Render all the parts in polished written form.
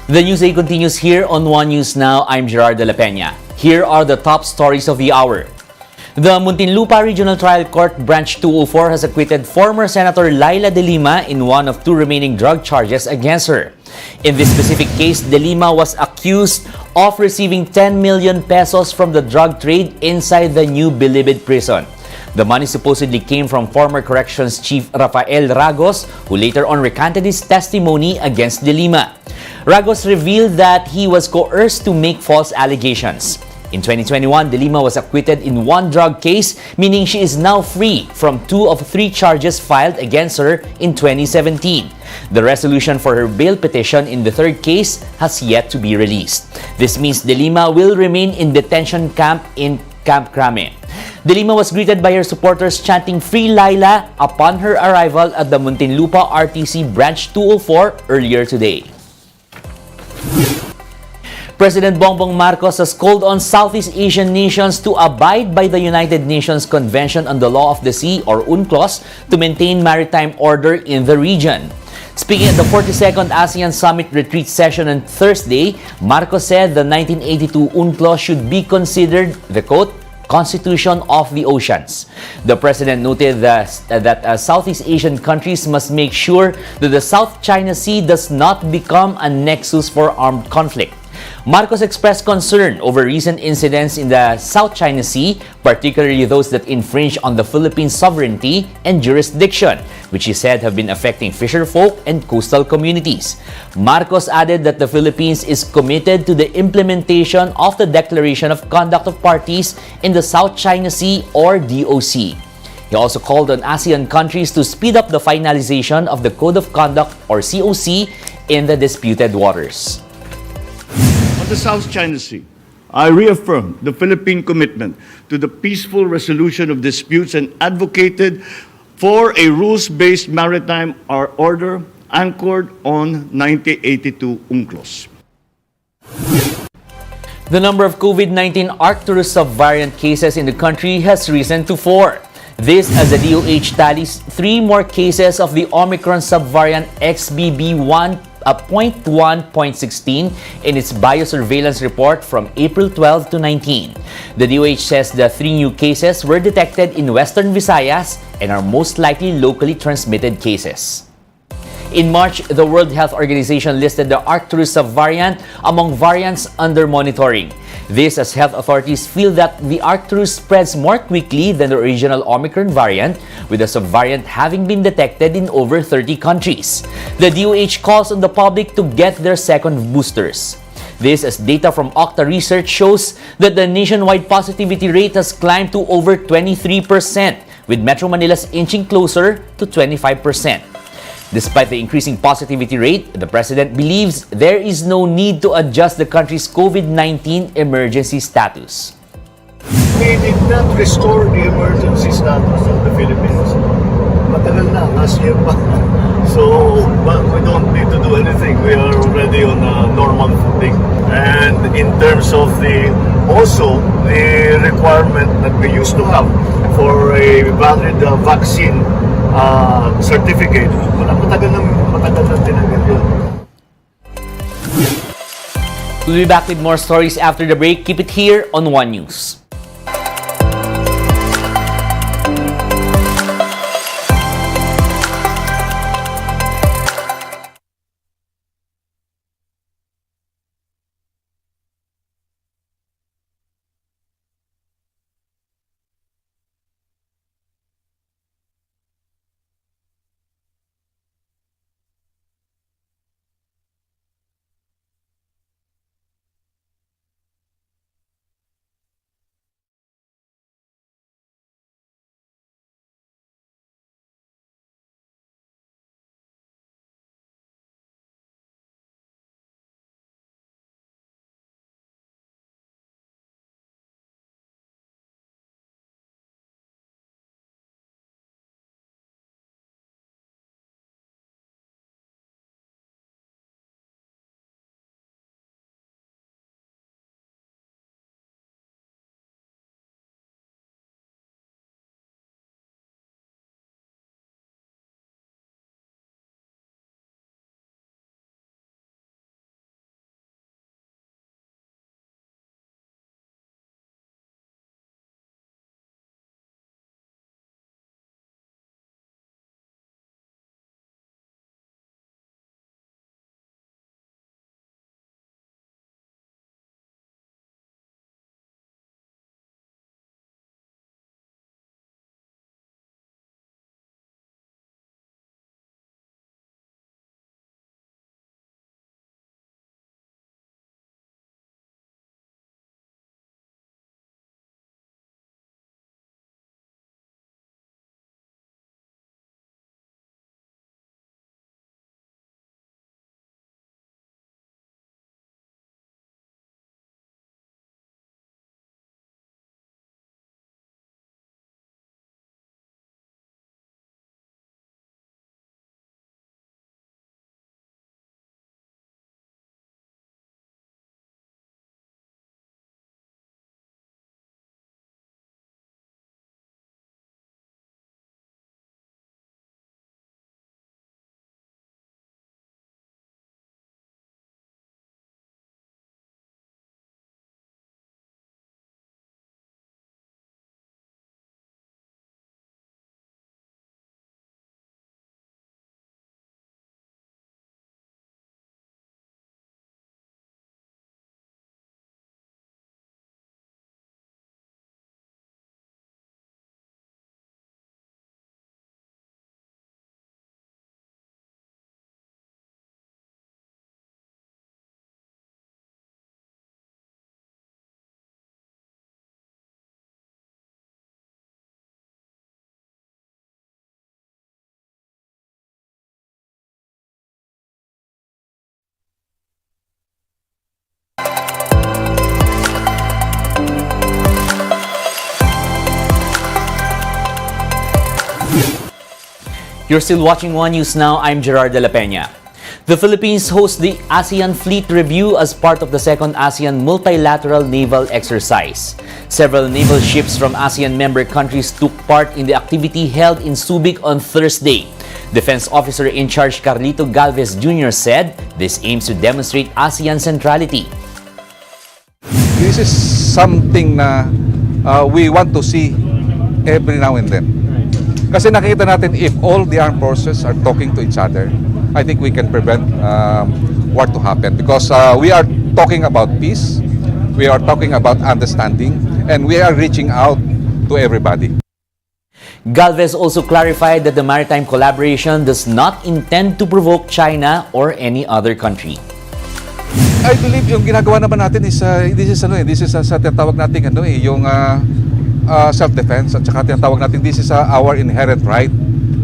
The News Day continues here on One News Now. I'm Gerard de la Peña. Here are the top stories of the hour. The Muntinlupa Regional Trial Court Branch 204 has acquitted former Senator Laila De Lima in one of two remaining drug charges against her. In this specific case, De Lima was accused of receiving 10 million pesos from the drug trade inside the new Bilibid prison. The money supposedly came from former Corrections Chief Rafael Ragos, who later on recanted his testimony against De Lima. Ragos revealed that he was coerced to make false allegations. In 2021, De Lima was acquitted in one drug case, meaning she is now free from 2 of 3 charges filed against her in 2017. The resolution for her bail petition in the third case has yet to be released. This means De Lima will remain in detention camp in Camp Crame. De Lima was greeted by her supporters chanting "Free Laila" upon her arrival at the Muntinlupa RTC Branch 204 earlier today. President Bongbong Marcos has called on Southeast Asian nations to abide by the United Nations Convention on the Law of the Sea, or UNCLOS, to maintain maritime order in the region. Speaking at the 42nd ASEAN Summit Retreat session on Thursday, Marcos said the 1982 UNCLOS should be considered the, quote, Constitution of the Oceans. The president noted that Southeast Asian countries must make sure that the South China Sea does not become a nexus for armed conflict. Marcos expressed concern over recent incidents in the South China Sea, particularly those that infringe on the Philippines' sovereignty and jurisdiction, which he said have been affecting fisherfolk and coastal communities. Marcos added that the Philippines is committed to the implementation of the Declaration of Conduct of Parties in the South China Sea, or DOC. He also called on ASEAN countries to speed up the finalization of the Code of Conduct, or COC, in the disputed waters. On the South China Sea, I reaffirm the Philippine commitment to the peaceful resolution of disputes and advocated for a rules-based maritime order anchored on 1982 UNCLOS. The number of COVID-19 Arcturus subvariant cases in the country has risen to 4. This as the DOH tallies 3 more cases of the Omicron subvariant XBB.1.16 in its biosurveillance report from April 12 to 19. The DOH says the 3 new cases were detected in Western Visayas and are most likely locally transmitted cases. In March, the World Health Organization listed the Arcturus subvariant among variants under monitoring. This as health authorities feel that the Arcturus spreads more quickly than the original Omicron variant, with the subvariant having been detected in over 30 countries. The DOH calls on the public to get their second boosters. This as data from Octa Research shows that the nationwide positivity rate has climbed to over 23%, with Metro Manila's inching closer to 25%. Despite the increasing positivity rate, the president believes there is no need to adjust the country's COVID-19 emergency status. We did not restore the emergency status of the Philippines. Matagal na, last year pa. So, but we don't need to do anything. We are already on a normal footing. And in terms of the requirement that we used to have for a valid vaccine certificate, matagal na tinanggap yun. We'll be back with more stories after the break. Keep it here on One News. You're still watching One News Now. I'm Gerard de la Peña. The Philippines hosts the ASEAN Fleet Review as part of the second ASEAN Multilateral Naval Exercise. Several naval ships from ASEAN member countries took part in the activity held in Subic on Thursday. Defense Officer in Charge Carlito Galvez Jr. said this aims to demonstrate ASEAN centrality. This is something na we want to see every now and then. Kasi nakita natin if all the armed forces are talking to each other, I think we can prevent war to happen. Because we are talking about peace, we are talking about understanding, and we are reaching out to everybody. Galvez also clarified that the maritime collaboration does not intend to provoke China or any other country. I believe yung ginagawa naman natin is this is sa tinatawag natin yung self-defense, at saka tinatawag natin this is our inherent right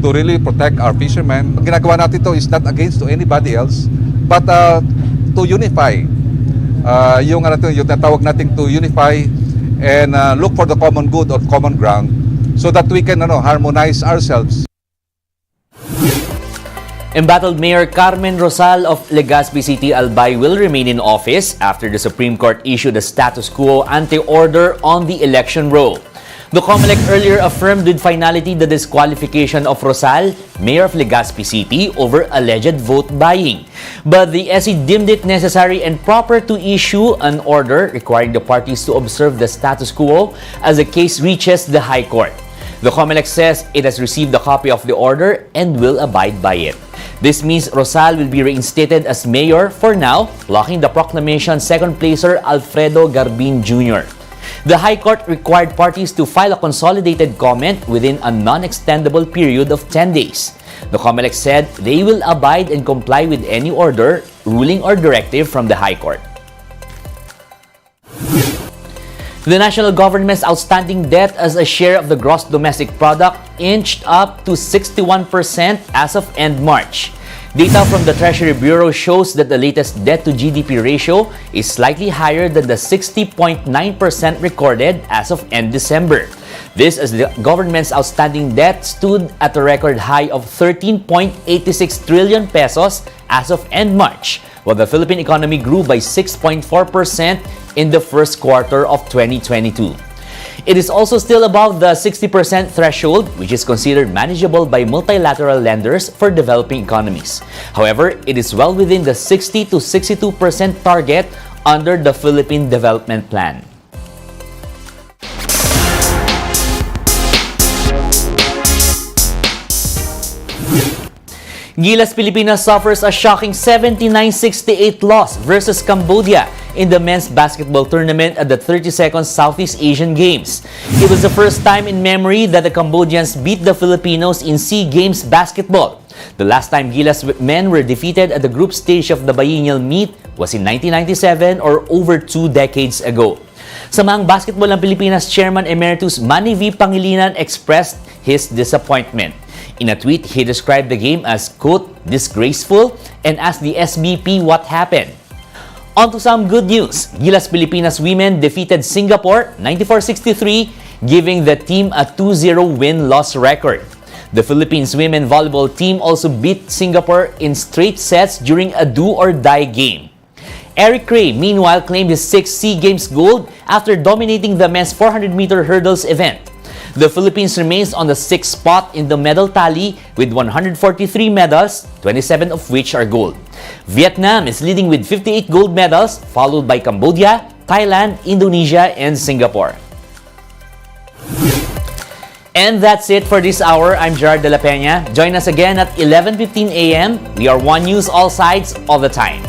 to really protect our fishermen. Ang ginagawa natin to is not against to anybody else, but to unify yung tinatawag natin to unify and look for the common good or common ground so that we can harmonize ourselves. Embattled Mayor Carmen Rosal of Legazpi City, Albay will remain in office after the Supreme Court issued a status quo ante order on the election roll. The COMELEC earlier affirmed with finality the disqualification of Rosal, Mayor of Legazpi City, over alleged vote buying. But the SC deemed it necessary and proper to issue an order requiring the parties to observe the status quo as the case reaches the High Court. The COMELEC says it has received a copy of the order and will abide by it. This means Rosal will be reinstated as mayor for now, blocking the proclamation second placer Alfredo Garbin Jr. The High Court required parties to file a consolidated comment within a non-extendable period of 10 days. The COMELEC said they will abide and comply with any order, ruling or directive from the High Court. The national government's outstanding debt as a share of the gross domestic product inched up to 61% as of end March. Data from the Treasury Bureau shows that the latest debt-to-GDP ratio is slightly higher than the 60.9% recorded as of end December. This as the government's outstanding debt stood at a record high of 13.86 trillion pesos as of end March, while the Philippine economy grew by 6.4% in the first quarter of 2022. It is also still above the 60% threshold, which is considered manageable by multilateral lenders for developing economies. However, it is well within the 60 to 62% target under the Philippine Development Plan. Gilas Pilipinas suffers a shocking 79-68 loss versus Cambodia in the men's basketball tournament at the 32nd Southeast Asian Games. It was the first time in memory that the Cambodians beat the Filipinos in SEA Games basketball. The last time Gilas men were defeated at the group stage of the biennial meet was in 1997 or over 2 decades ago. Samaang Basketball ng Pilipinas Chairman Emeritus Manny V. Pangilinan expressed his disappointment. In a tweet, he described the game as, quote, disgraceful and asked the SBP what happened. On to some good news. Gilas Pilipinas women defeated Singapore 94-63, giving the team a 2-0 win-loss record. The Philippines women volleyball team also beat Singapore in straight sets during a do-or-die game. Eric Cray, meanwhile, claimed his 6th SEA Games gold after dominating the men's 400-meter hurdles event. The Philippines remains on the 6th spot in the medal tally with 143 medals, 27 of which are gold. Vietnam is leading with 58 gold medals, followed by Cambodia, Thailand, Indonesia, and Singapore. And that's it for this hour. I'm Gerard de la Peña. Join us again at 11:15 a.m. We are One News all sides all the time.